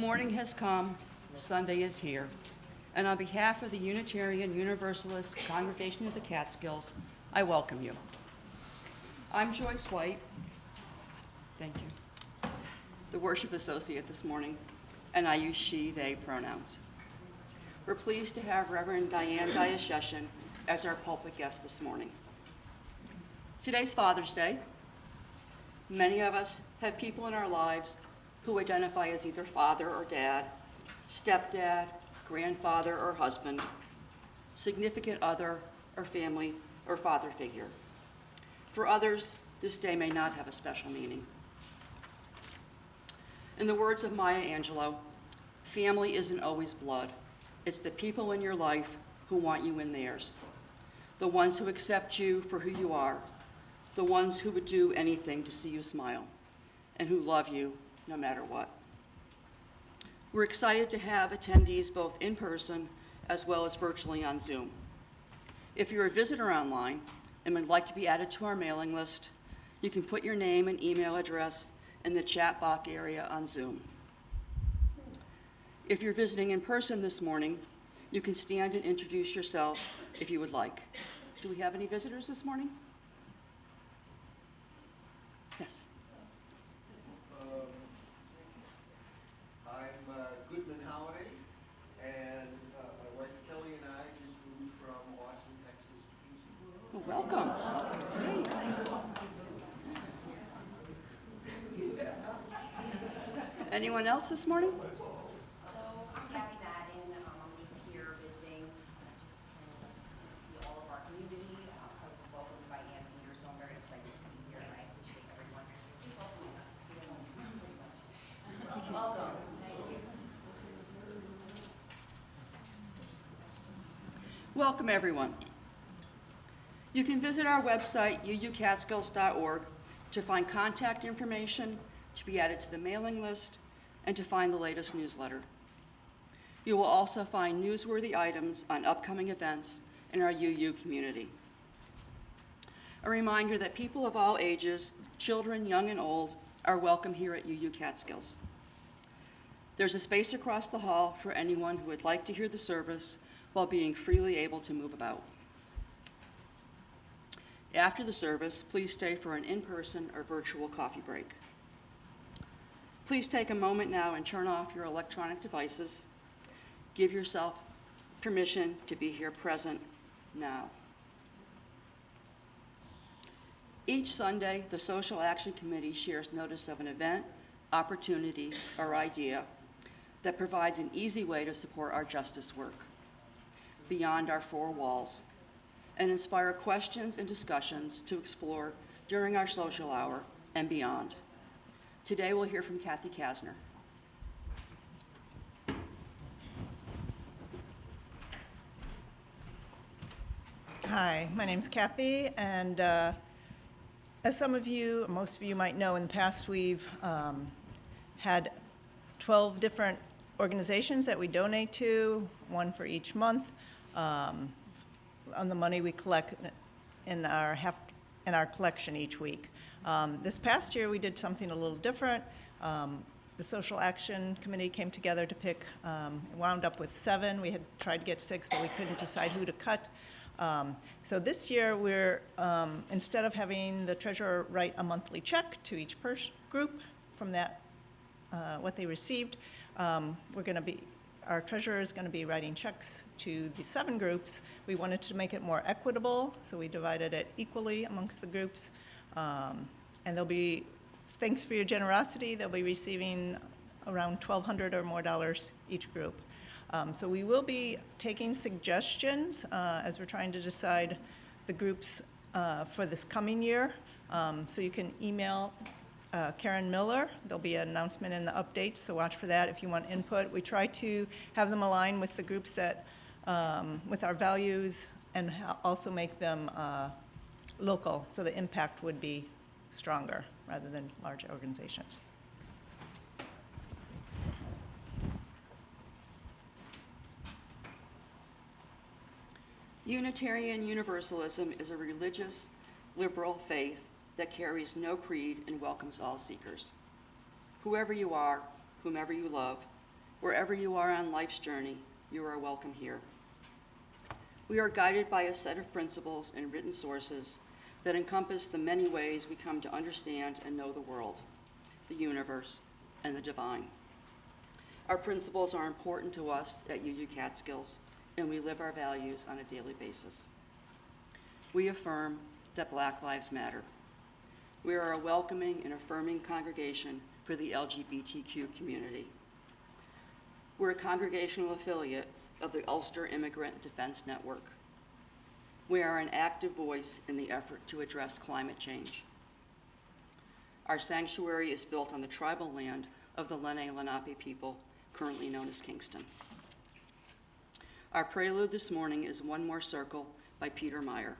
Morning has come, Sunday is here, and on behalf of the Unitarian Universalist Congregation of the Catskills, I welcome you. I'm Joyce White, thank you, the worship associate this morning, and I use she, they pronouns. We're pleased to have Reverend Diane Diachishin as our pulpit guest this morning. Today's Father's Day. Many of us have people in our lives who identify as either father or dad, stepdad, grandfather or husband, significant other or family or father figure. For others, this day may not have a special meaning. In the words of Maya Angelou, family isn't always blood. It's the people in your life who want you in theirs, the ones who accept you for who you are, the ones who would do anything to see you smile, and who love you no matter what. We're excited to have attendees both in person as well as virtually on Zoom. If you're a visitor online and would like to be added to our mailing list, you can put your name and email address in the chat box area on Zoom. If you're visiting in person this morning, you can stand and introduce yourself if you would like. Do we have any visitors this morning? Yes. I'm Goodman Holiday, and my wife Kelly and I just moved from Austin, Texas to Kingston. Well, welcome. Hey. Anyone else this morning? Hello, I'm Kathy Madden. I'm just here visiting. I'm just trying to see all of our community. I was welcomed by Ann Peter, so I'm very excited to be here, and I appreciate everyone just welcoming us to your home pretty much. Welcome. Thank you. Welcome, everyone. You can visit our website, uucatskills.org, to find contact information, to be added to the mailing list, and to find the latest newsletter. You will also find newsworthy items on upcoming events in our UU community. A reminder that people of all ages, children, young and old, are welcome here at UU Catskills. There's a space across the hall for anyone who would like to hear the service while being freely able to move about. After the service, please stay for an in-person or virtual coffee break. Please take a moment now and turn off your electronic devices. Give yourself permission to be here present now. Each Sunday, the Social Action Committee shares notice of an event, opportunity, or idea that provides an easy way to support our justice work beyond our four walls and inspire questions and discussions to explore during our social hour and beyond. Today we'll hear from Kathy Kasner. Hi, my name's Kathy, and as some of you, most of you might know, in the past we've had 12 different organizations that we donate to, one for each month, on the money we collect in our collection each week. This past year we did something a little different. The Social Action Committee came together to pick, wound up with 7. We had tried to get 6, but we couldn't decide who to cut. So this year we're, instead of having the treasurer write a monthly check to each group from that, what they received, our treasurer is going to be writing checks to the 7 groups. We wanted to make it more equitable, so we divided it equally amongst the groups. And they'll be, thanks for your generosity, they'll be receiving around $1,200 or more each group. So we will be taking suggestions as we're trying to decide the groups for this coming year. So you can email Karen Miller. There'll be an announcement in the update, so watch for that if you want input. We try to have them align with the groups that, with our values, and also make them local, so the impact would be stronger rather than large organizations. Unitarian Universalism is a religious, liberal faith that carries no creed and welcomes all seekers. Whoever you are, whomever you love, Wherever you are on life's journey, you are welcome here. We are guided by a set of principles and written sources that encompass the many ways we come to understand and know the world, the universe, and the divine. Our principles are important to us at UU Catskills, and we live our values on a daily basis. We affirm that Black Lives Matter. We are a welcoming and affirming congregation for the LGBTQ community. We're a congregational affiliate of the Ulster Immigrant Defense Network. We are an active voice in the effort to address climate change. Our sanctuary is built on the tribal land of the Lenni Lenape people, currently known as Kingston. Our prelude this morning is One More Circle by Peter Meyer.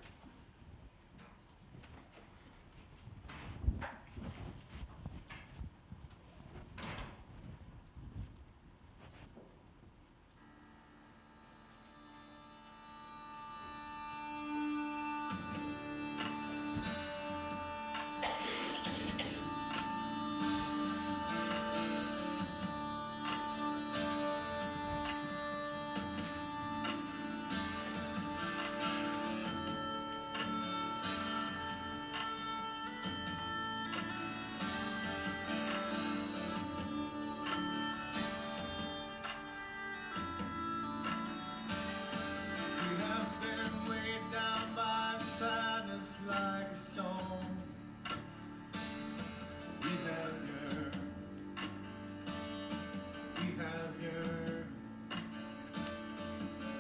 We have been weighed down by sadness like a stone. We have yearned.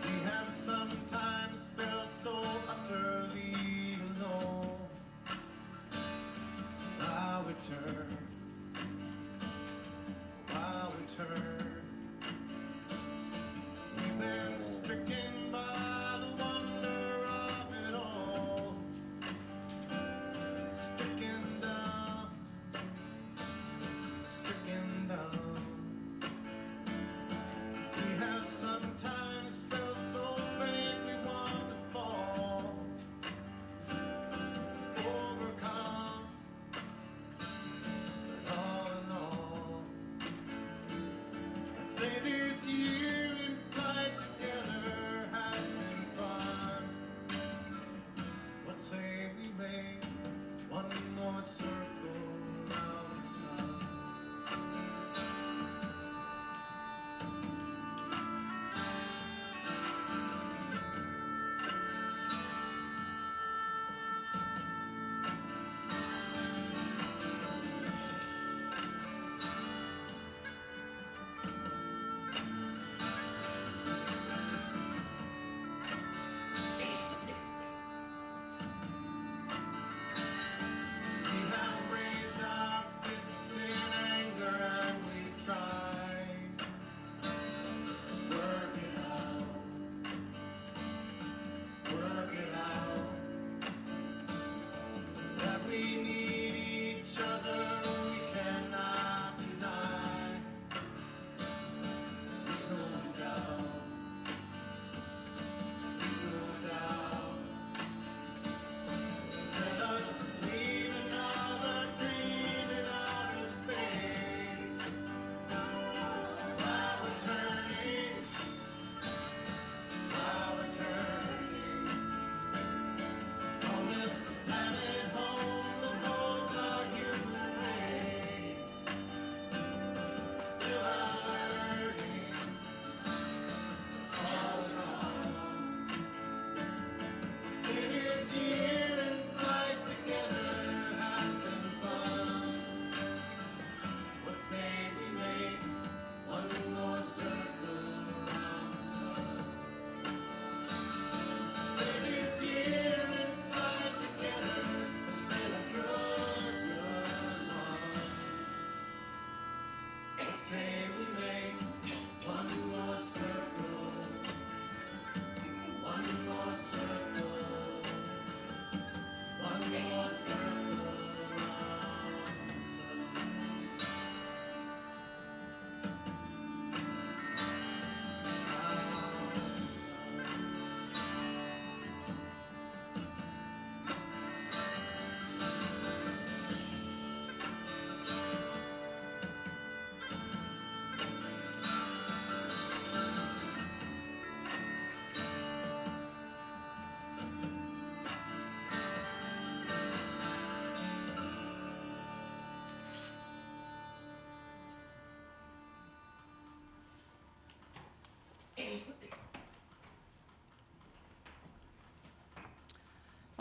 We have sometimes felt so utterly alone. While we turn, we've been stricken by the wonder of it all. Stricken down. We have sometimes felt so faint we want to fall. Overcome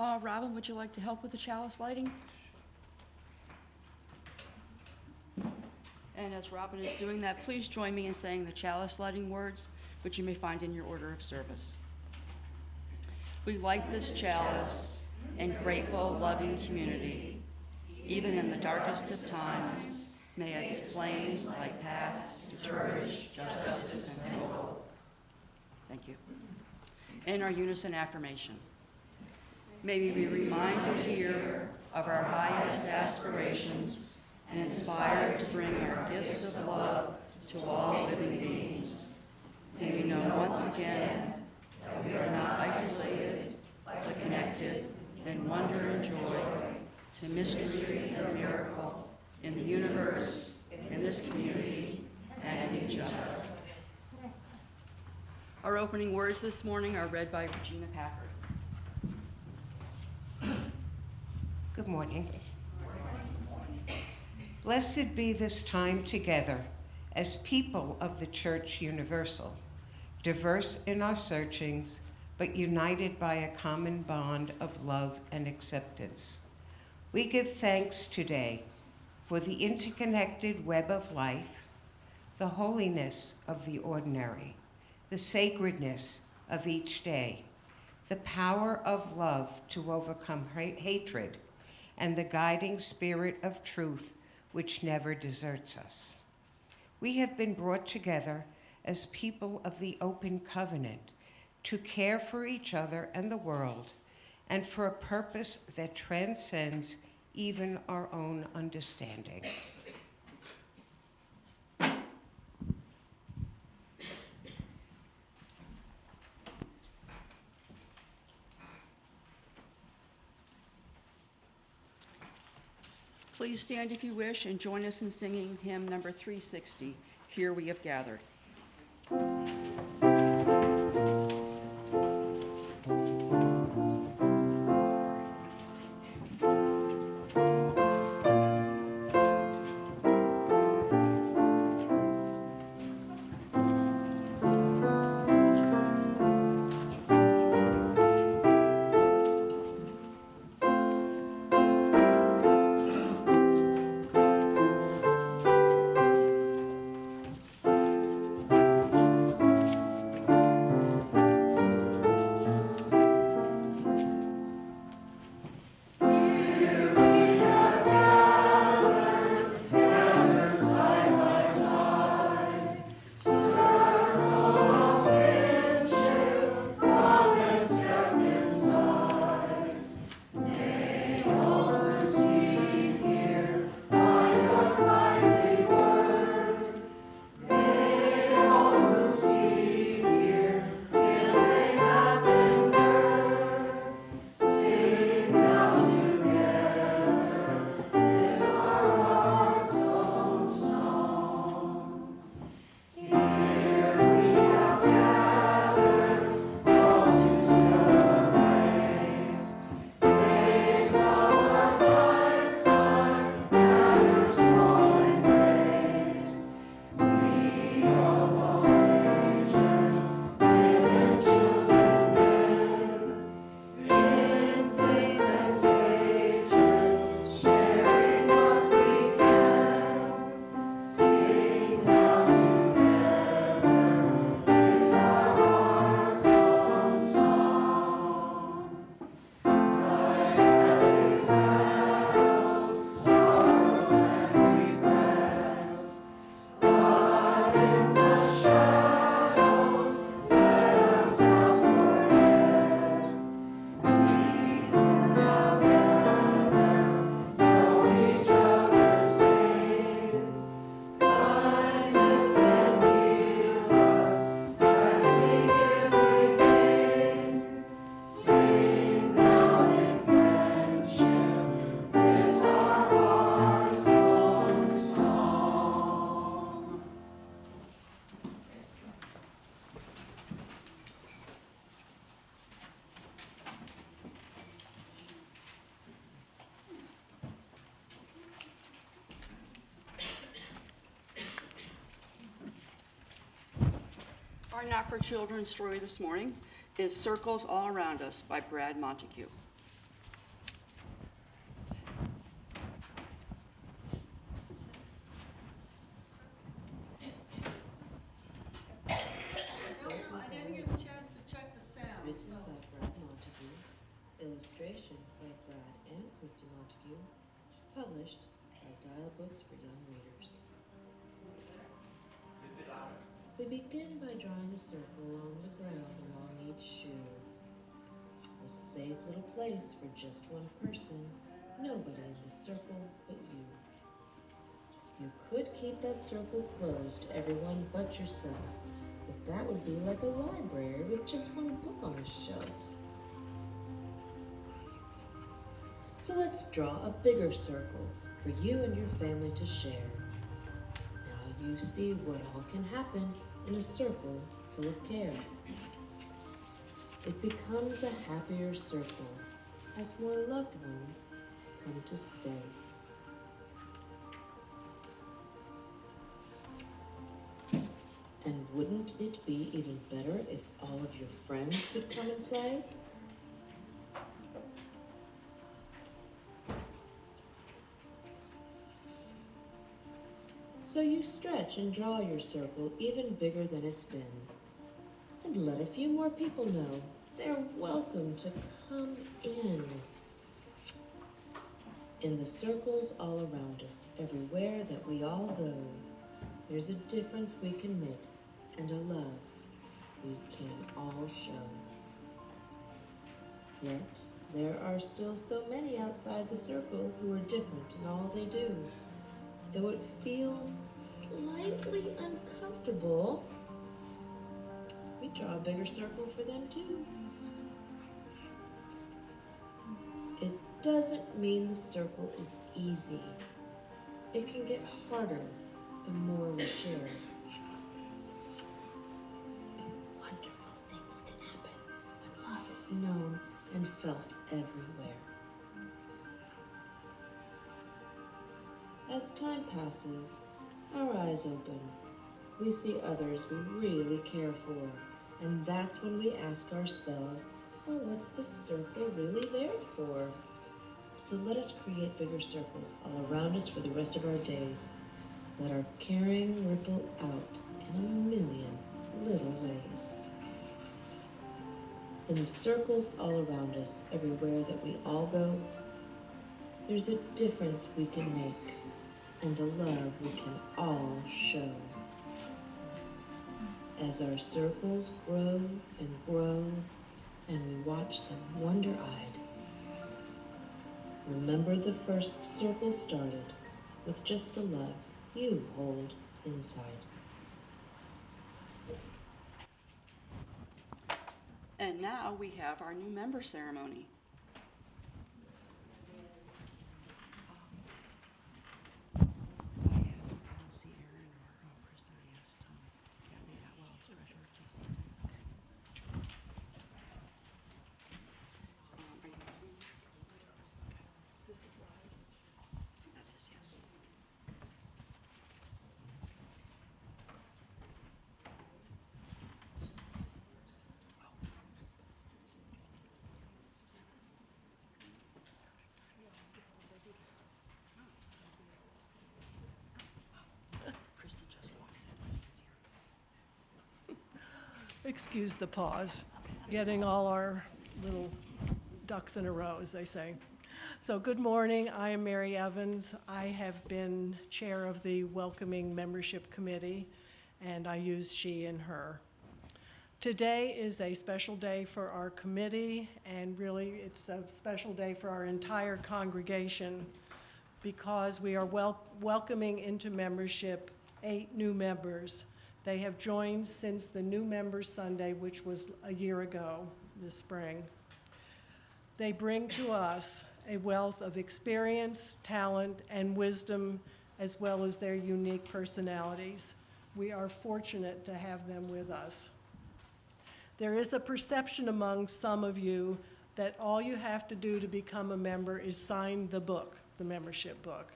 Robin, would you like to help with the chalice lighting? And as Robin is doing that, please join me in saying the chalice lighting words, which you may find in your order of service. We light this chalice in grateful, loving community. Even in the darkest of times, may its flames light paths to courage, justice, and hope. Thank you. In our unison affirmations. May we be reminded here of our highest aspirations and inspired to bring our gifts of love to all living beings. May we know once again that we are not isolated, but connected in wonder and joy to mystery and miracle in the universe, in this community, and in each other. Our opening words this morning are read by Regina Packard. Good morning. Blessed be this time together as people of the Church Universal, diverse in our searchings, but united by a common bond of love and acceptance. We give thanks today for the interconnected web of life, the holiness of the ordinary, the sacredness of each day, the power of love to overcome hatred, and the guiding spirit of truth which never deserts us. We have been brought together as people of the open covenant to care for each other and the world, and for a purpose that transcends even our own understanding. Please stand if you wish and join us in singing hymn number 360, Here We Have Gathered. Our Not for Children story this morning is Circles All Around Us by Brad Montague. Illustrations by Brad and Christy Montague, published by Dial Books for Young Readers. We begin by drawing a circle on the ground along each shoe. A safe little place for just one person, nobody in the circle but you. You could keep that circle closed to everyone but yourself, but that would be like a library with just one book on a shelf. So let's draw a bigger circle for you and your family to share. Now you see what all can happen in a circle full of care. It becomes a happier circle as more loved ones come to stay. And wouldn't it be even better if all of your friends could come and play? So you stretch and draw your circle even bigger than it's been. And let a few more people know they're welcome to come in. In the circles all around us, everywhere that we all go, there's a difference we can make and a love we can all show. Yet, there are still so many outside the circle who are different in all they do. Though it feels slightly uncomfortable, we draw a bigger circle for them too. It doesn't mean the circle is easy. It can get harder the more we share. But wonderful things can happen when love is known and felt everywhere. As time passes, our eyes open. We see others we really care for, and that's when we ask ourselves, well, what's the circle really there for? So let us create bigger circles all around us for the rest of our days. Let our caring ripple out in a million little ways. In the circles all around us, everywhere that we all go, there's a difference we can make and a love we can all show. As our circles grow and grow, and we watch them wonder-eyed, remember the first circle started with just the love you hold inside. And now we have our new member ceremony. Excuse the pause, getting all our little ducks in a row, as they say. So good morning, I am Mary Evans. I have been chair of the Welcoming Membership Committee, and I use she and her. Today is a special day for our committee, and really it's a special day for our entire congregation because we are welcoming into membership 8 new members. They have joined since the New Members Sunday, which was a year ago this spring. They bring to us a wealth of experience, talent, and wisdom, as well as their unique personalities. We are fortunate to have them with us. There is a perception among some of you that all you have to do to become a member is sign the book, the membership book.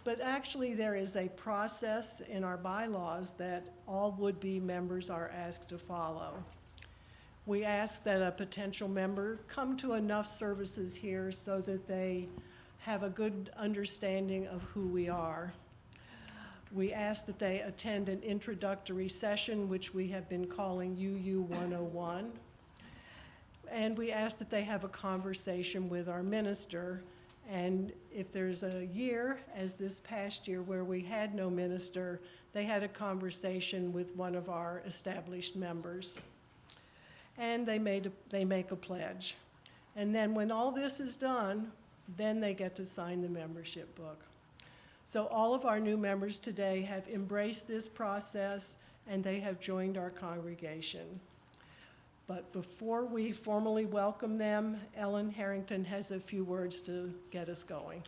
But actually, there is a process in our bylaws that all would-be members are asked to follow. We ask that a potential member come to enough services here so that they have a good understanding of who we are. We ask that they attend an introductory session, which we have been calling UU 101. And we ask that they have a conversation with our minister. And if there's a year, as this past year, where we had no minister, they had a conversation with one of our established members. And they make a pledge. And then when all this is done, then they get to sign the membership book. So all of our new members today have embraced this process, and they have joined our congregation. But before we formally welcome them, Ellen Harrington has a few words to get us going.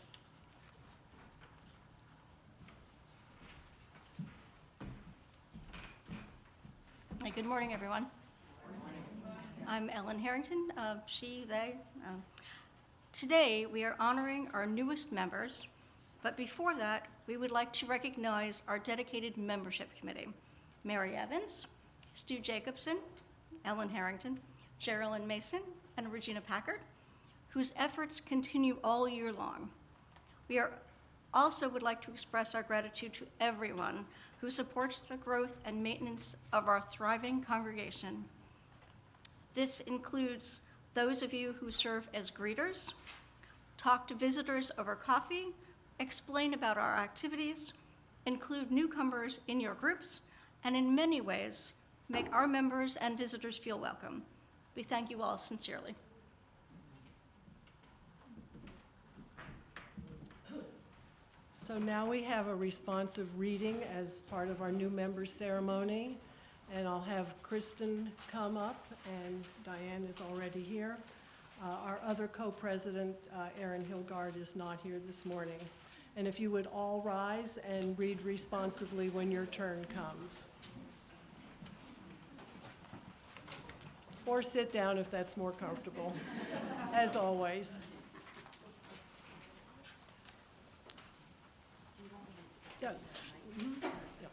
Hi, good morning, everyone. I'm Ellen Harrington, she, they. Today, we are honoring our newest members, but before that, we would like to recognize our dedicated membership committee: Mary Evans, Stu Jacobson, Ellen Harrington, Geraldine Mason, and Regina Packard, whose efforts continue all year long. We also would like to express our gratitude to everyone who supports the growth and maintenance of our thriving congregation. This includes those of you who serve as greeters, talk to visitors over coffee, explain about our activities, include newcomers in your groups, and in many ways, make our members and visitors feel welcome. We thank you all sincerely. So now we have a responsive reading as part of our new member ceremony. And I'll have Kristen come up, and Diane is already here. Our other co-president, Erin Hilgard, is not here this morning. And if you would all rise and read responsively when your turn comes. Or sit down if that's more comfortable, as always. Yeah. Mhm. Yep.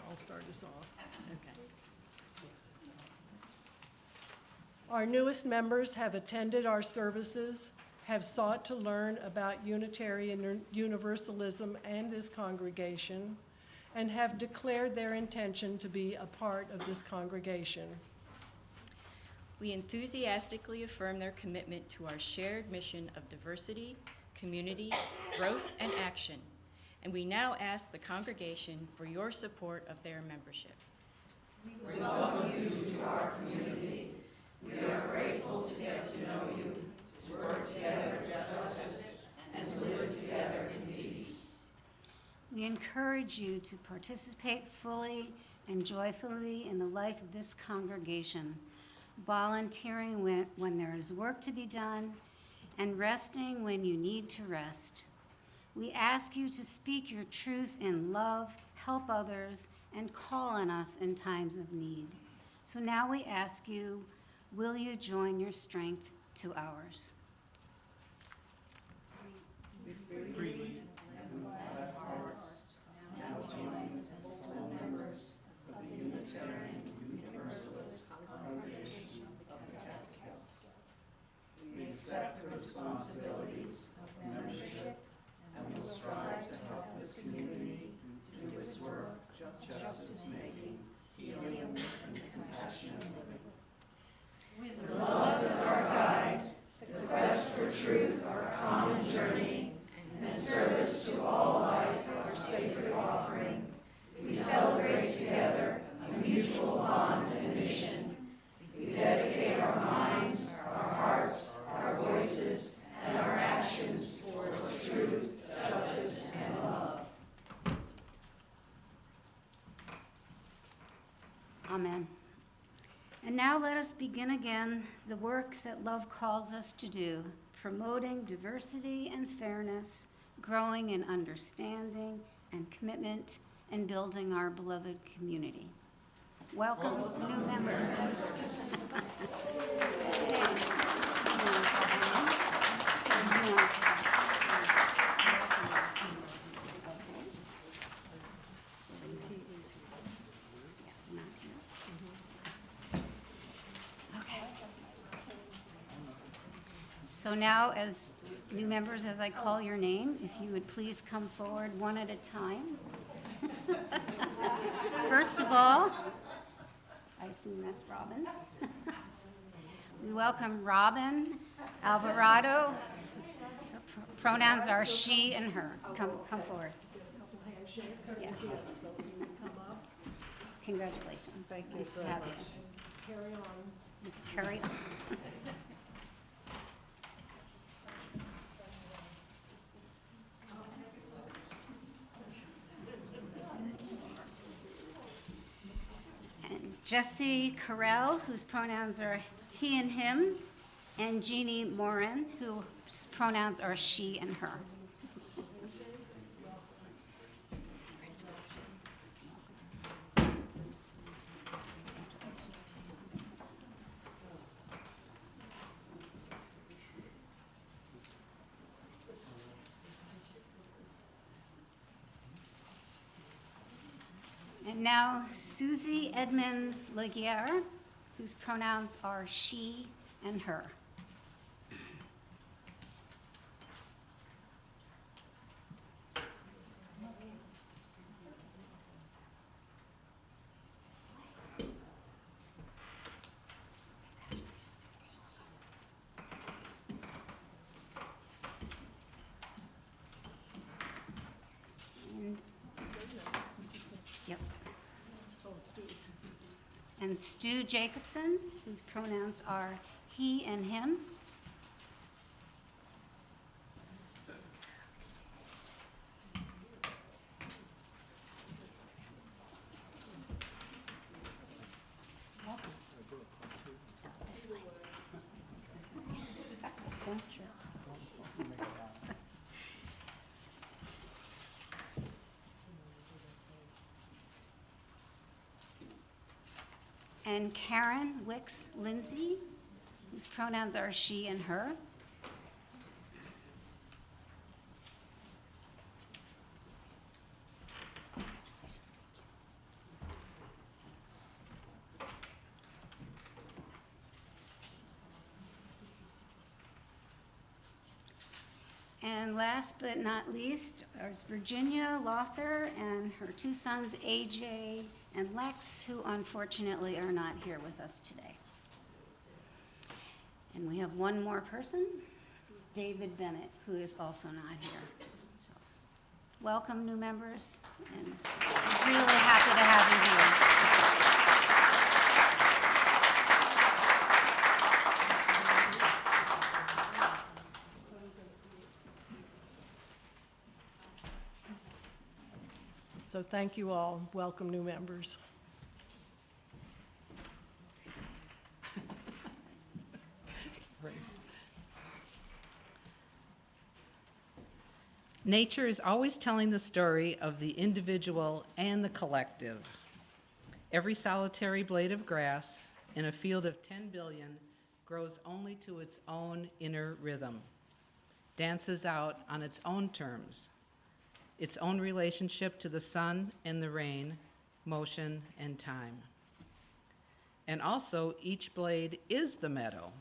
I'll start us off. Our newest members have attended our services, have sought to learn about Unitarian Universalism and this congregation, and have declared their intention to be a part of this congregation. We enthusiastically affirm their commitment to our shared mission of diversity, community, growth, and action. And we now ask the congregation for your support of their membership. We welcome you to our community. We are grateful to get to know you, to work together for justice, and to live together in peace. We encourage you to participate fully and joyfully in the life of this congregation, volunteering when there is work to be done, and resting when you need to rest. We ask you to speak your truth in love, help others, and call on us in times of need. So now we ask you, will you join your strength to ours? Accept the responsibilities of membership and will strive to help this community do its work, justice making, healing, and compassionate living. With love as our guide, the quest for truth our common journey, and service to all life our sacred offering, we celebrate together a mutual bond and mission. We dedicate our minds, our hearts, our voices, and our actions towards truth, justice, and love. Amen. And now let us begin again the work that love calls us to do, promoting diversity and fairness, growing in understanding and commitment, and building our beloved community. Welcome, new members. So now, as new members, as I call your name, if you would please come forward one at a time. First of all, I assume that's Robin. We welcome Robin Alvarado. Pronouns are she and her. Come forward. Yeah. Congratulations. Thank you Nice to very have much. you. Carry on. Carry on. And Jesse Carell, whose pronouns are he and him, and Jeannie Morin, whose pronouns are she and her. And now Susie Edmonds Laguerre, whose pronouns are she and her. And, yep. And Stu Jacobson, whose pronouns are he and him. Welcome. This way. Don't trip. And Karen Wicks Lindsay, whose pronouns are she and her. And last but not least is Virginia Lother and her two sons, AJ and Lex, who unfortunately are not here with us today. And we have one more person, David Bennett, who is also not here. So, welcome, new members, and really happy to have you here. So thank you all. Welcome, new members. Nature is always telling the story of the individual and the collective. Every solitary blade of grass in a field of 10 billion grows only to its own inner rhythm, dances out on its own terms, its own relationship to the sun and the rain, motion and time. And also, each blade is the meadow,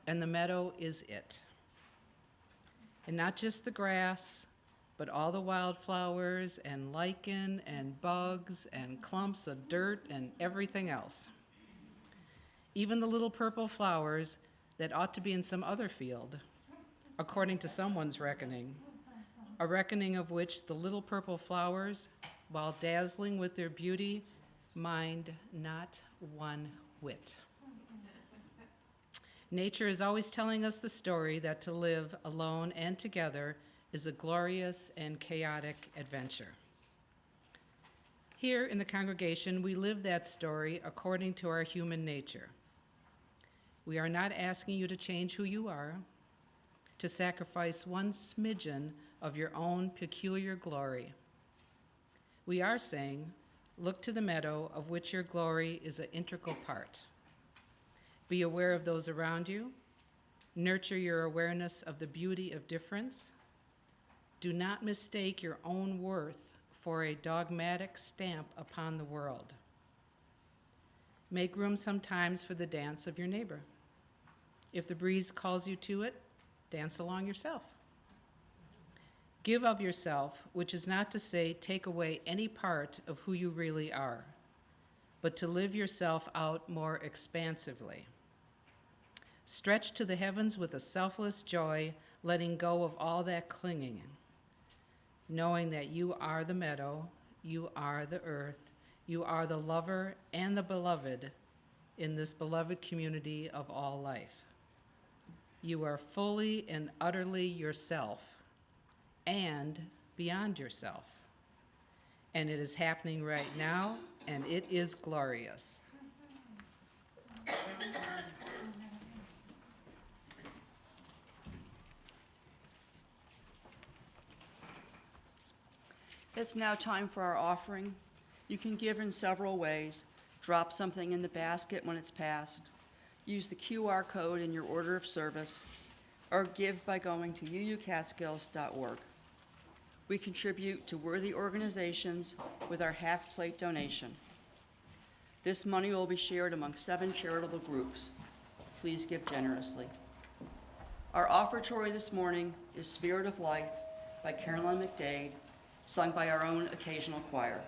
and the meadow is it. And not just the grass, but all the wildflowers and lichen and bugs and clumps of dirt and everything else. Even the little purple flowers that ought to be in some other field, according to someone's reckoning, a reckoning of which the little purple flowers, while dazzling with their beauty, mind not one whit. Nature is always telling us the story that to live alone and together is a glorious and chaotic adventure. Here in the congregation, we live that story according to our human nature. We are not asking you to change who you are, to sacrifice one smidgen of your own peculiar glory. We are saying, look to the meadow of which your glory is an integral part. Be aware of those around you. Nurture your awareness of the beauty of difference. Do not mistake your own worth for a dogmatic stamp upon the world. Make room sometimes for the dance of your neighbor. If the breeze calls you to it, dance along yourself. Give of yourself, which is not to say take away any part of who you really are, but to live yourself out more expansively. Stretch to the heavens with a selfless joy, letting go of all that clinging, knowing that you are the meadow, you are the earth, you are the lover and the beloved in this beloved community of all life. You are fully and utterly yourself and beyond yourself. And it is happening right now, and it is glorious. It's now time for our offering. You can give in several ways. Drop something in the basket when it's passed. Use the QR code in your order of service, or give by going to uucatskills.org. We contribute to worthy organizations with our half-plate donation. This money will be shared among 7 charitable groups. Please give generously. Our offertory this morning is Spirit of Life by Carolyn McDade, sung by our own occasional choir.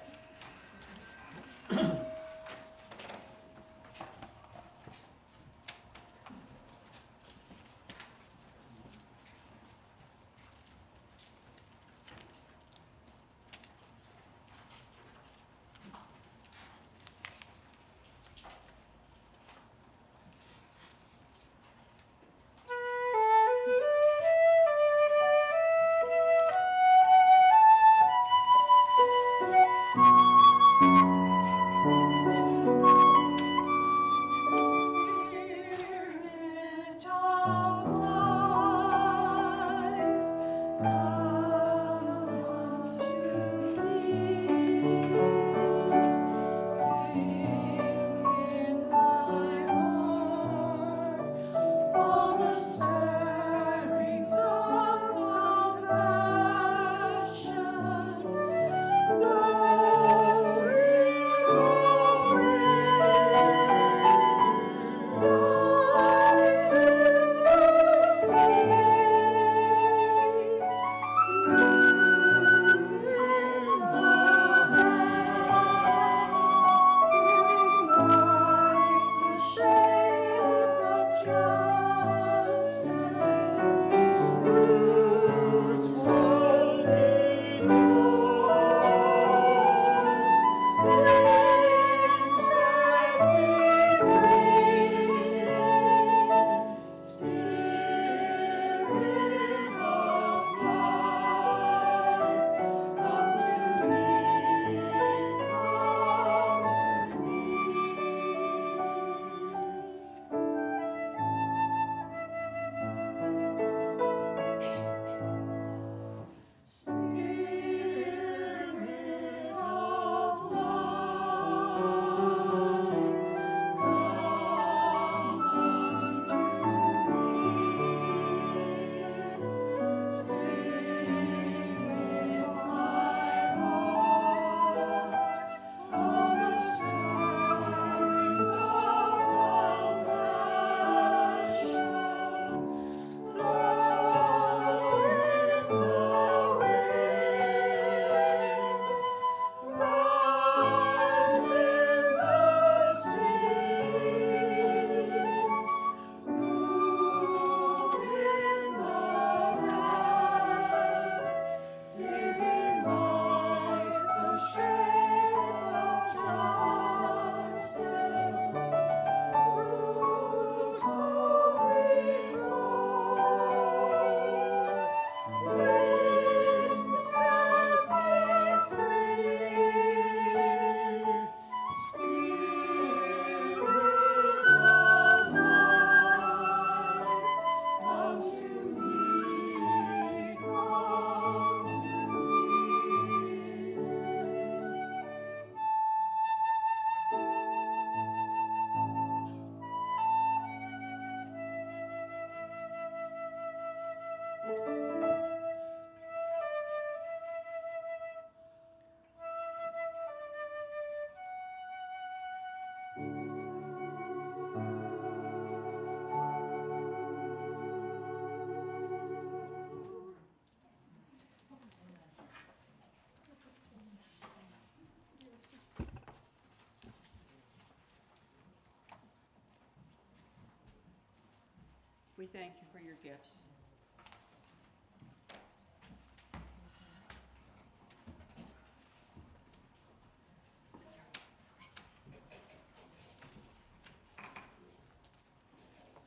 We thank you for your gifts.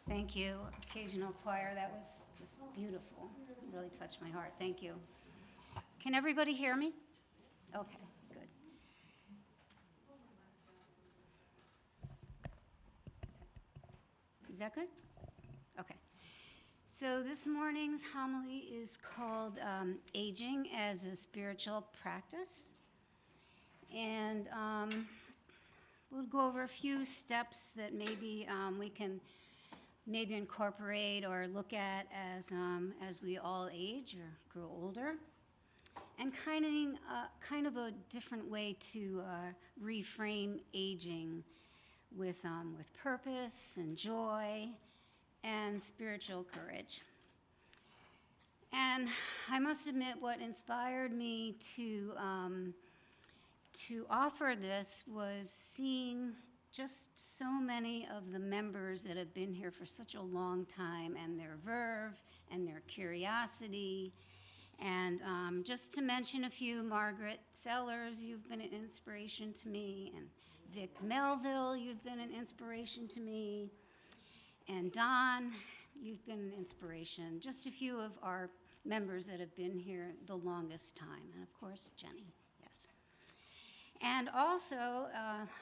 Thank you, occasional choir. That was just beautiful. It really touched my heart. Thank you. Can everybody hear me? Okay, good. Is that good? Okay. So this morning's homily is called Aging as a Spiritual Practice. And we'll go over a few steps that maybe we can maybe incorporate or look at as we all age or grow older, and kind of a different way to reframe aging with purpose and joy and spiritual courage. And I must admit, what inspired me to offer this was seeing just so many of the members that have been here for such a long time, and their verve and their curiosity. And just to mention a few, Margaret Sellers, you've been an inspiration to me, and Vic Melville, you've been an inspiration to me, and Don, you've been an inspiration. Just a few of our members that have been here the longest time, and of course, Jenny, yes. And also,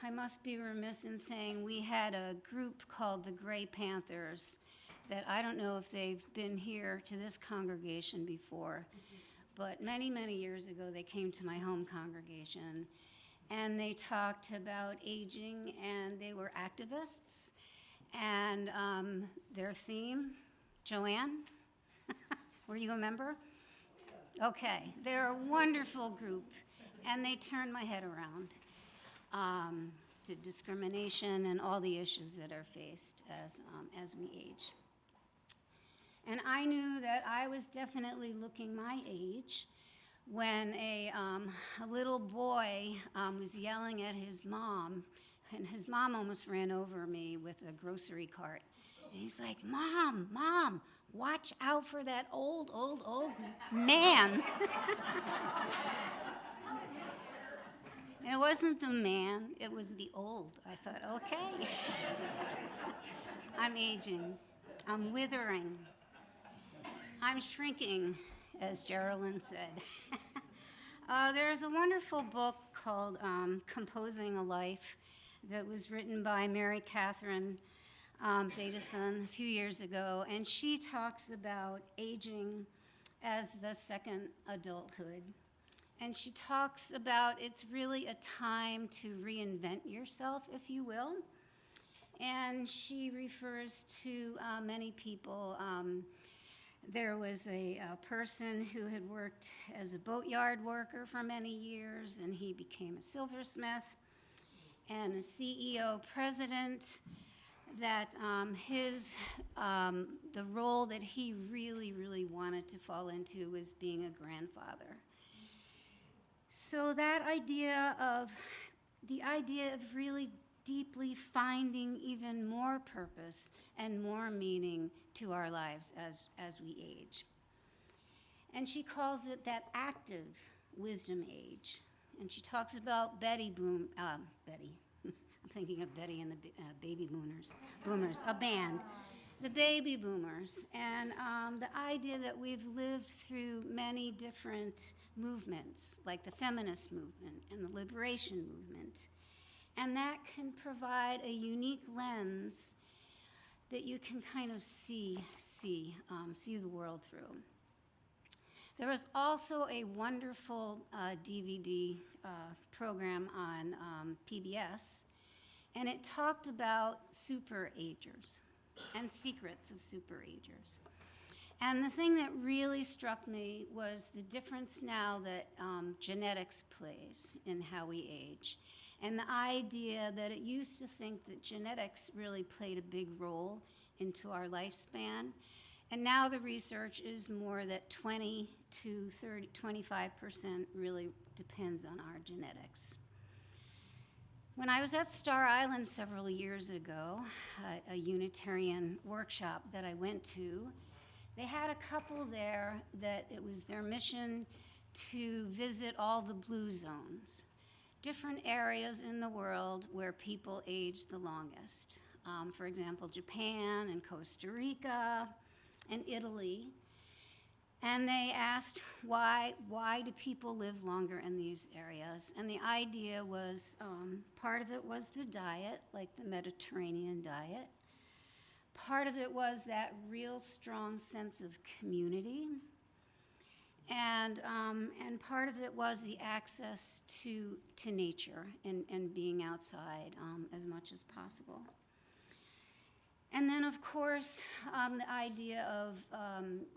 I must be remiss in saying we had a group called the Gray Panthers that I don't know if they've been here to this congregation before, but many, many years ago they came to my home congregation, and they talked about aging, and they were activists, and their theme, Joanne, were you a member? Okay, they're a wonderful group. And they turned my head around to discrimination and all the issues that are faced as we age. And I knew that I was definitely looking my age when a little boy was yelling at his mom, and his mom almost ran over me with a grocery cart. And he's like, "Mom, Mom, watch out for that old man." And it wasn't the man, it was the old. I thought, okay. I'm aging. I'm withering. I'm shrinking, as Geraldine said. There's a wonderful book called Composing a Life that was written by Mary Catherine Bateson a few years ago, and she talks about aging as the second adulthood. And she talks about it's really a time to reinvent yourself, if you will. And she refers to many people. There was a person who had worked as a boatyard worker for many years, and he became a silversmith and a CEO president. That the role that he really, really wanted to fall into was being a grandfather. So the idea of really deeply finding even more purpose and more meaning to our lives as we age. And she calls it that active wisdom age. And she talks about Betty, I'm thinking of Betty and the Baby Boomers, a band. The baby boomers, and the idea that we've lived through many different movements, like the feminist movement and the liberation movement, and that can provide a unique lens that you can kind of see the world through. There was also a wonderful DVD program on PBS, and it talked about superagers and secrets of superagers. And the thing that really struck me was the difference now that genetics plays in how we age. And the idea that it used to think that genetics really played a big role into our lifespan. And now the research is more that 20 to 25% really depends on our genetics. When I was at Star Island several years ago, a Unitarian workshop that I went to, they had a couple there that it was their mission to visit all the blue zones, different areas in the world where people age the longest. For example, Japan and Costa Rica and Italy. And they asked why do people live longer in these areas? And the idea was, part of it was the diet, like the Mediterranean diet. Part of it was that real strong sense of community. And part of it was the access to nature and being outside as much as possible. And then, of course, the idea of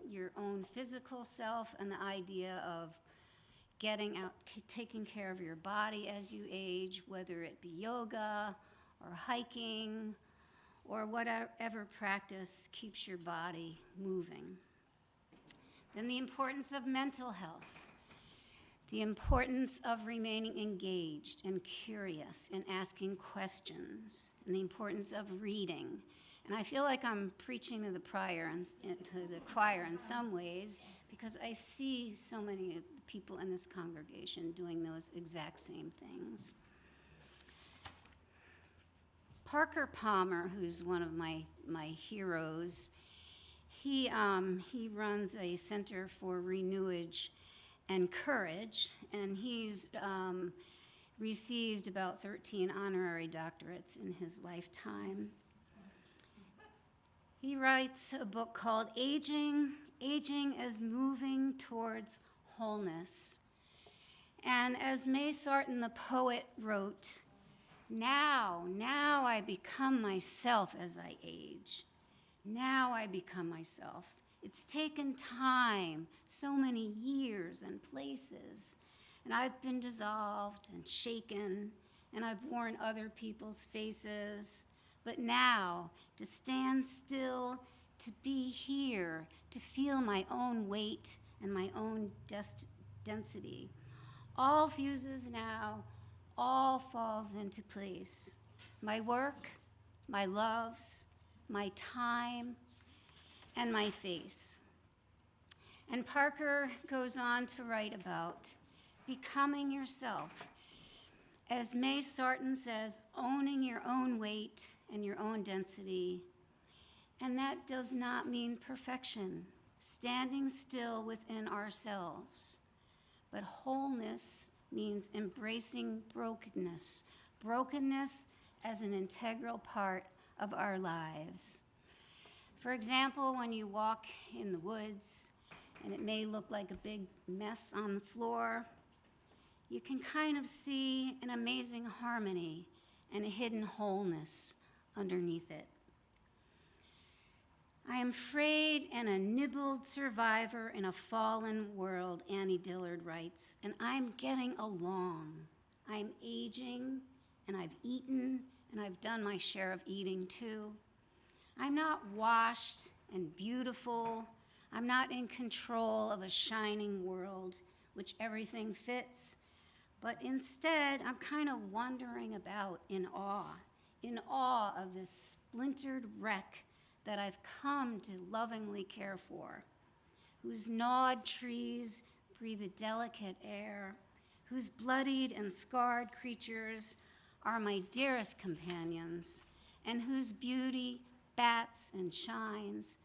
your own physical self and the idea of getting out, taking care of your body as you age, whether it be yoga or hiking or whatever practice keeps your body moving. Then the importance of mental health, the importance of remaining engaged and curious and asking questions, and the importance of reading. And I feel like I'm preaching to the choir in some ways, because I see so many people in this congregation doing those exact same things. Parker Palmer, who's one of my heroes, he runs a Center for Renewage and Courage, and he's received about 13 honorary doctorates in his lifetime. He writes a book called Aging as Moving Towards Wholeness. And as May Sarton, the poet, wrote, now I become myself as I age. Now I become myself. It's taken time, so many years and places, and I've been dissolved and shaken, and I've worn other people's faces. But now, to stand still, to be here, to feel my own weight and my own density, all fuses now, all falls into place. My work, my loves, my time, and my face. And Parker goes on to write about becoming yourself. As May Sarton says, owning your own weight and your own density. And that does not mean perfection, standing still within ourselves. But wholeness means embracing brokenness, brokenness as an integral part of our lives. For example, when you walk in the woods and it may look like a big mess on the floor, you can kind of see an amazing harmony and a hidden wholeness underneath it. I am frayed and a nibbled survivor in a fallen world, Annie Dillard writes, and I'm getting along. I'm aging, and I've eaten, and I've done my share of eating too. I'm not washed and beautiful. I'm not in control of a shining world, which everything fits. But instead, I'm kind of wandering about in awe of this splintered wreck that I've come to lovingly care for, whose gnawed trees breathe a delicate air, whose bloodied and scarred creatures are my dearest companions, and whose beauty bats and shines,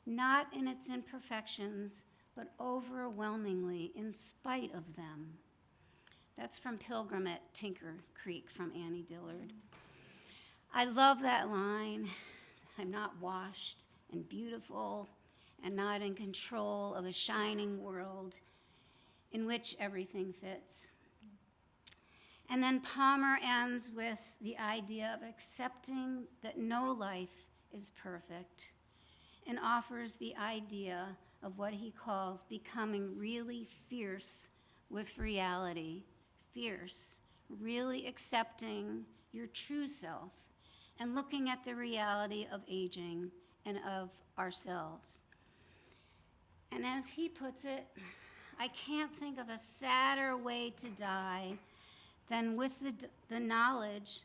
not in its imperfections, but overwhelmingly in spite of them. That's from Pilgrim at Tinker Creek from Annie Dillard. I love that line. I'm not washed and beautiful and not in control of a shining world in which everything fits. And then Palmer ends with the idea of accepting that no life is perfect and offers the idea of what he calls becoming really fierce with reality. Fierce, really accepting your true self and looking at the reality of aging and of ourselves. And as he puts it, I can't think of a sadder way to die than with the knowledge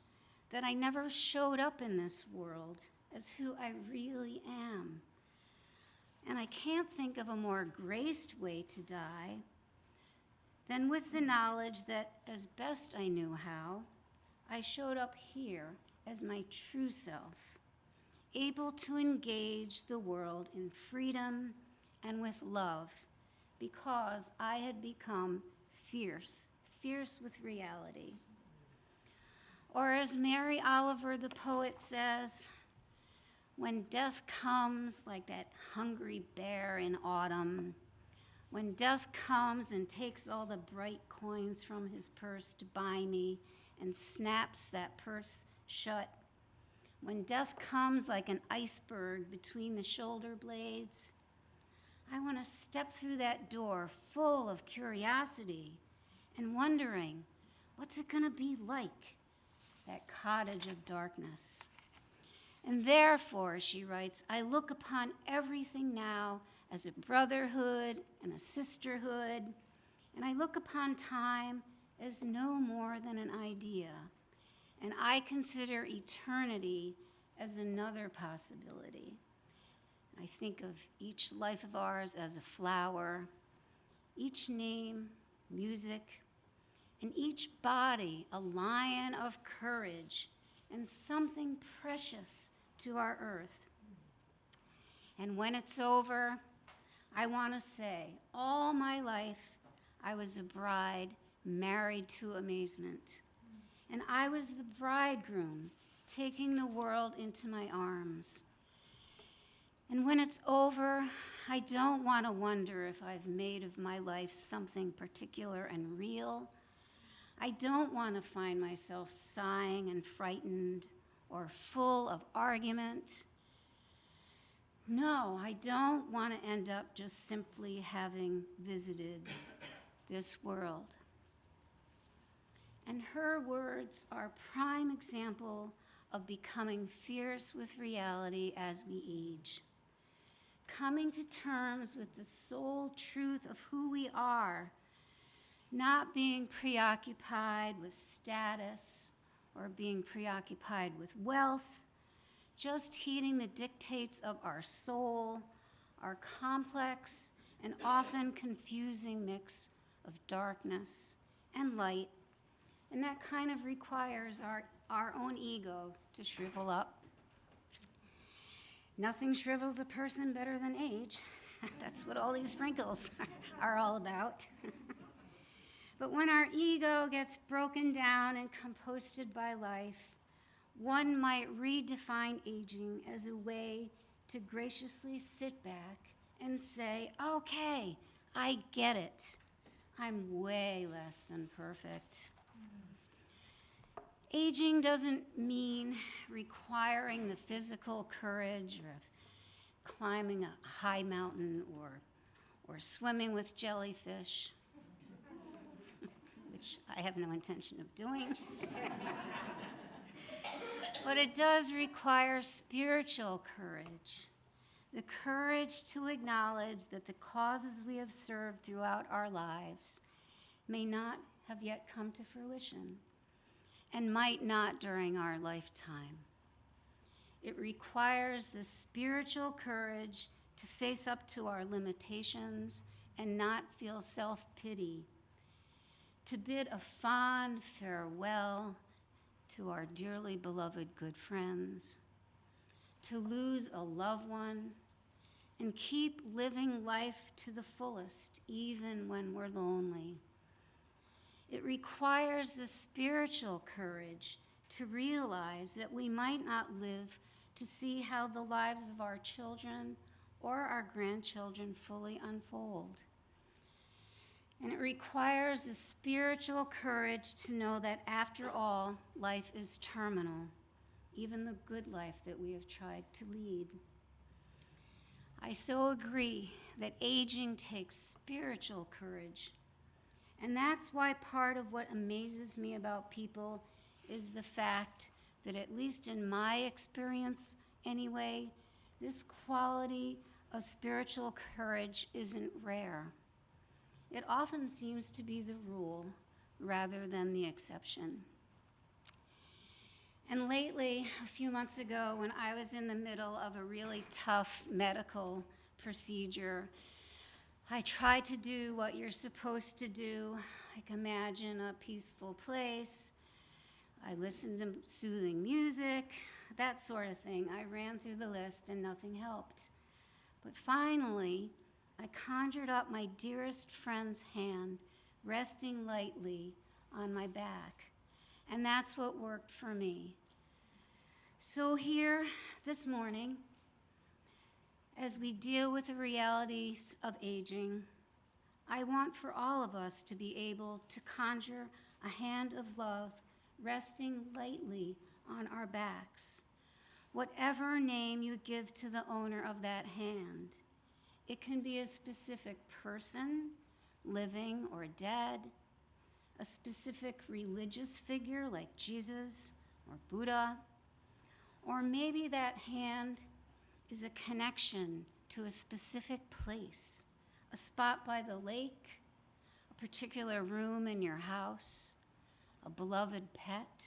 that I never showed up in this world as who I really am. And I can't think of a more graced way to die than with the knowledge that, as best I knew how, I showed up here as my true self, able to engage the world in freedom and with love, because I had become fierce with reality. Or as Mary Oliver, the poet, says, when death comes like that hungry bear in autumn, when death comes and takes all the bright coins from his purse to buy me and snaps that purse shut, when death comes like an iceberg between the shoulder blades, I want to step through that door full of curiosity and wondering, what's it going to be like, that cottage of darkness? And therefore, she writes, I look upon everything now as a brotherhood and a sisterhood, and I look upon time as no more than an idea, and I consider eternity as another possibility. I think of each life of ours as a flower, each name, music, and each body a lion of courage and something precious to our earth. And when it's over, I want to say, all my life I was a bride married to amazement, and I was the bridegroom taking the world into my arms. And when it's over, I don't want to wonder if I've made of my life something particular and real. I don't want to find myself sighing and frightened or full of argument. No, I don't want to end up just simply having visited this world. And her words are a prime example of becoming fierce with reality as we age. Coming to terms with the sole truth of who we are, not being preoccupied with status or being preoccupied with wealth, just heeding the dictates of our soul, our complex and often confusing mix of darkness and light. And that kind of requires our own ego to shrivel up. Nothing shrivels a person better than age. That's what all these wrinkles are all about. But when our ego gets broken down and composted by life, one might redefine aging as a way to graciously sit back and say, okay, I get it. I'm way less than perfect. Aging doesn't mean requiring the physical courage of climbing a high mountain or swimming with jellyfish, which I have no intention of doing. But it does require spiritual courage, the courage to acknowledge that the causes we have served throughout our lives may not have yet come to fruition and might not during our lifetime. It requires the spiritual courage to face up to our limitations and not feel self-pity, to bid a fond farewell to our dearly beloved good friends, to lose a loved one, and keep living life to the fullest, even when we're lonely. It requires the spiritual courage to realize that we might not live to see how the lives of our children or our grandchildren fully unfold. And it requires the spiritual courage to know that after all, life is terminal, even the good life that we have tried to lead. I so agree that aging takes spiritual courage. And that's why part of what amazes me about people is the fact that, at least in my experience anyway, this quality of spiritual courage isn't rare. It often seems to be the rule rather than the exception. And lately, a few months ago, when I was in the middle of a really tough medical procedure, I tried to do what you're supposed to do, like imagine a peaceful place. I listened to soothing music, that sort of thing. I ran through the list and nothing helped. But finally, I conjured up my dearest friend's hand, resting lightly on my back. And that's what worked for me. So here this morning, as we deal with the realities of aging, I want for all of us to be able to conjure a hand of love resting lightly on our backs. Whatever name you give to the owner of that hand, it can be a specific person, living or dead, a specific religious figure like Jesus or Buddha, or maybe that hand is a connection to a specific place, a spot by the lake, a particular room in your house, a beloved pet,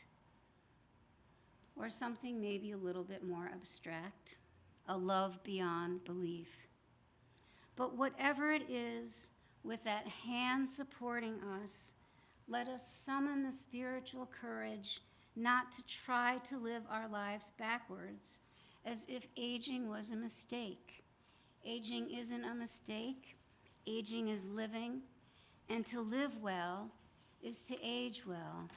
or something maybe a little bit more abstract, a love beyond belief. But whatever it is, with that hand supporting us, let us summon the spiritual courage not to try to live our lives backwards as if aging was a mistake. Aging isn't a mistake. Aging is living, and to live well is to age well.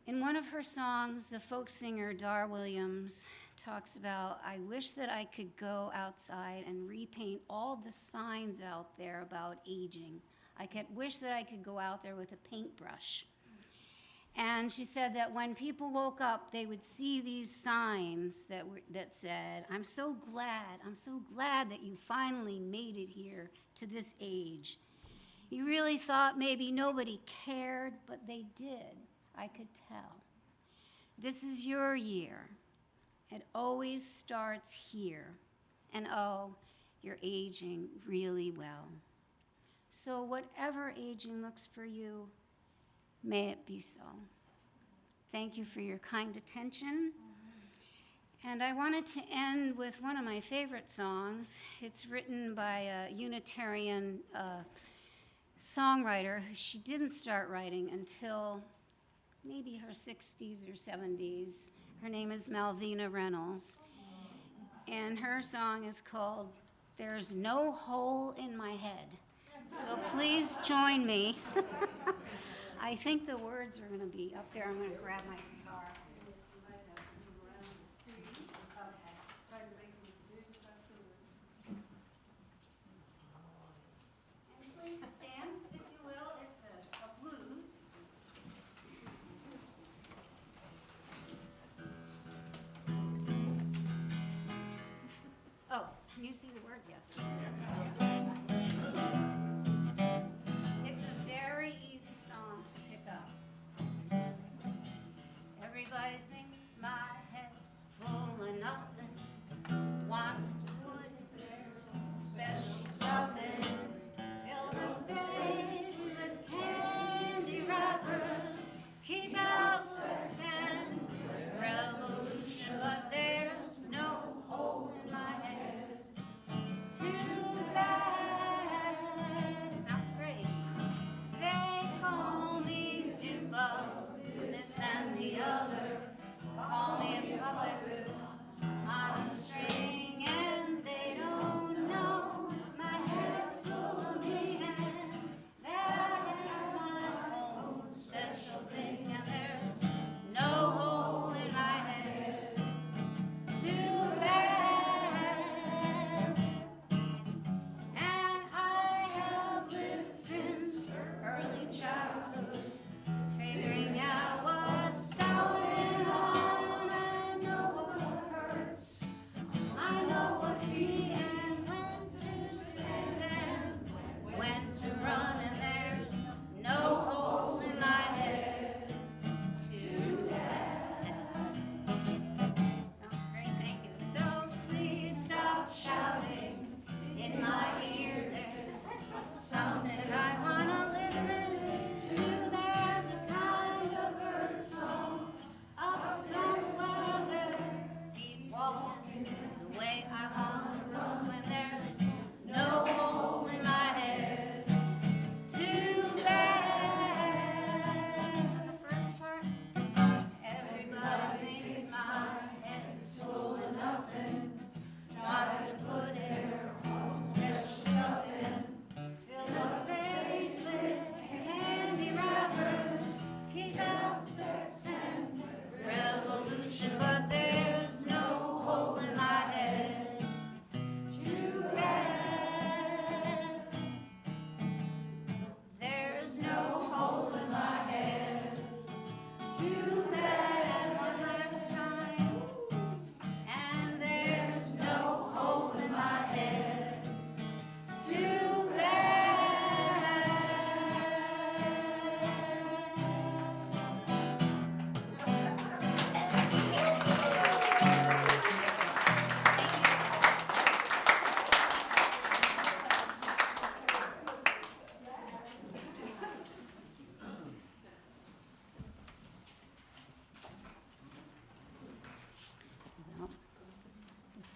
In one of her songs, the folk singer Dar Williams talks about, I wish that I could go outside and repaint all the signs out there about aging. Wish that I could go out there with a paintbrush. And she said that when people woke up, they would see these signs that said, I'm so glad that you finally made it here to this age. You really thought maybe nobody cared, but they did. I could tell. This is your year. It always starts here. And oh, you're aging really well. So whatever aging looks for you, may it be so. Thank you for your kind attention. And I wanted to end with one of my favorite songs. It's written by a Unitarian songwriter who she didn't start writing until maybe her 60s or 70s. Her name is Malvina Reynolds. And her song is called There's No Hole in My Head. So please join me. I think the words are going to be up there. I'm going to grab my guitar. And please stand, if you will. It's a blues. Oh, can you see the words yet? It's a very easy song to pick up. Everybody thinks my head's full of nothing, wants to put special stuff in, fill the space with candy wrappers, keep out and revolution, but there's no hole in my head.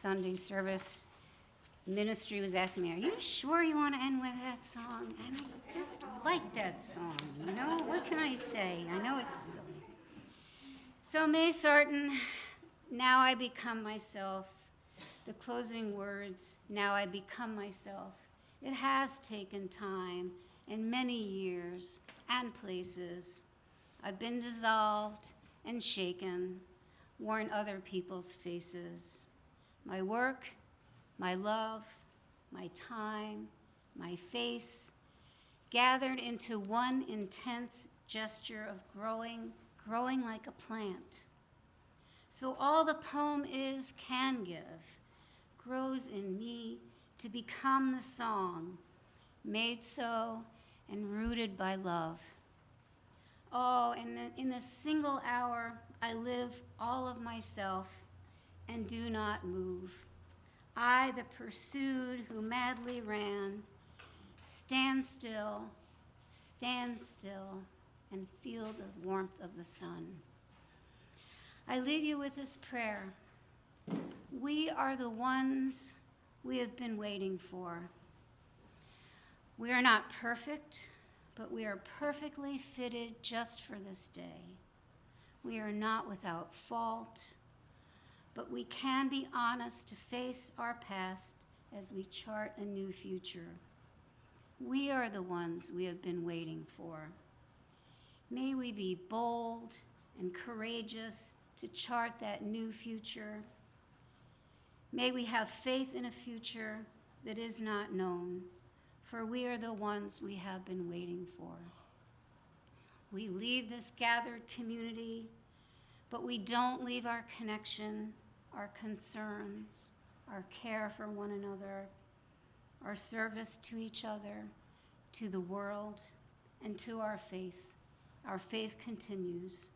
Sunday service, ministry was asking me, are you sure you want to end with that song? And I just like that song, you know? What can I say? I know it's silly. So May Sarton, now I become myself. The closing words, now I become myself. It has taken time and many years and places. I've been dissolved and shaken, worn other people's faces. My work, my love, my time, my face, gathered into one intense gesture of growing like a plant. So all the poem is, can give, grows in me to become the song, made so and rooted by love. Oh, and in a single hour, I live all of myself and do not move. I, the pursued who madly ran, stand still, and feel the warmth of the sun. I leave you with this prayer. We are the ones we have been waiting for. We are not perfect, but we are perfectly fitted just for this day. We are not without fault, but we can be honest to face our past as we chart a new future. We are the ones we have been waiting for. May we be bold and courageous to chart that new future. May we have faith in a future that is not known, for we are the ones we have been waiting for. We leave this gathered community, but we don't leave our connection, our concerns, our care for one another, our service to each other, to the world, and to our faith. Our faith continues.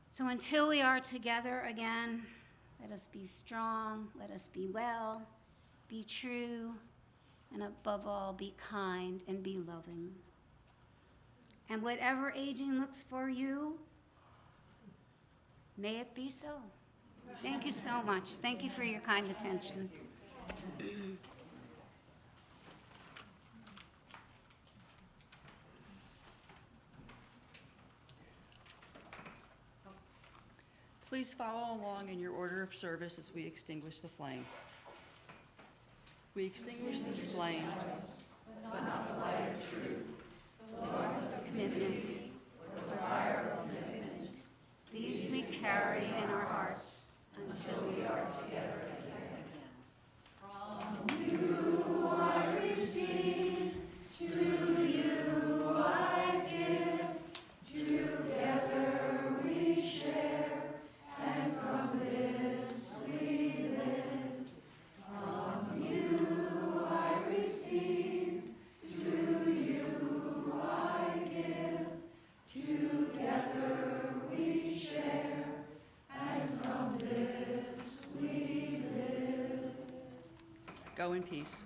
So until we are together again, let us be strong, let us be well, be true, and above all, be kind and be loving. And whatever aging looks for you, may it be so. Thank you so much. Thank you for your kind attention. Please follow along in your order of service as we extinguish the flame. We extinguish this flame, Commitment. These we carry in our hearts until we are together again. From you I receive, to you I give, together we share, and from this we live. From you I receive, to you I give, together we share, and from this we live. go in peace.